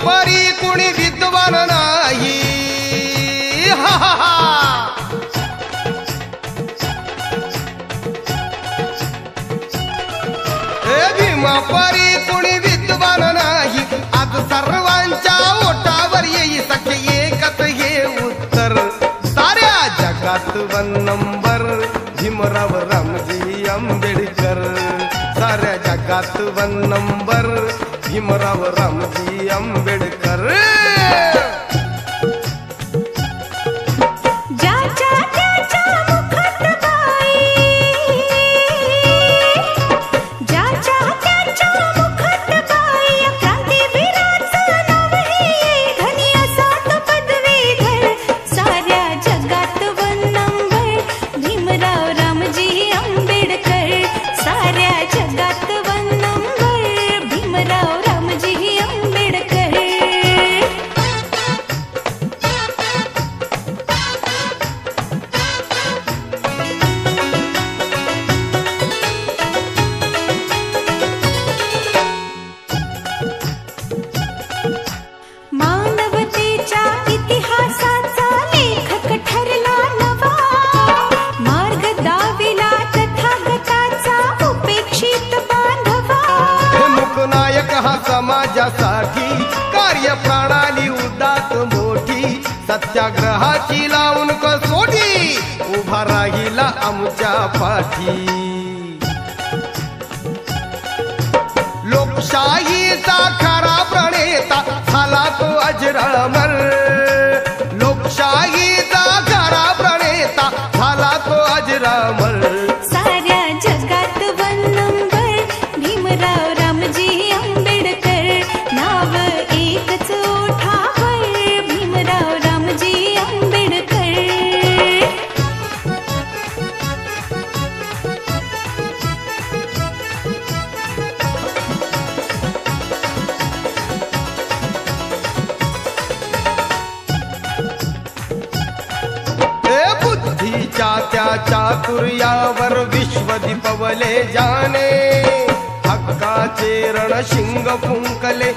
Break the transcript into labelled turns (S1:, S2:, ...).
S1: परी कुणी विद्वान नाही, हा हा हा. भीमा परी कुणी विद्वान नाही, आज सर्वांच्या ओटावर येई सखे एकच हे उत्तर. साऱ्या जगात 1 नंबर भीमराव रामजी आंबेडकर. साऱ्या जगात 1 नंबर भीमराव रामजी आंबेडकर. समाजासाठी कार्यप्रणाली उदात मोठी, सत्याग्रहाची लावून कसोटी उभा राहिला आमच्या पाठी. लोकशाहीचा खरा प्रणेता झाला तो अजरामर. लोकशाहीचा खरा प्रणेता झाला तो अजरामर.
S2: साऱ्या जगात 1 नंबर भीमराव रामजी आंबेडकर. नाव एकच ओठावर भीमराव रामजी आंबेडकर.
S1: बुद्धीच्या त्या चातुर्यावर विश्व दीपवले जाणे, हक्काचे रणशिंग फुंकले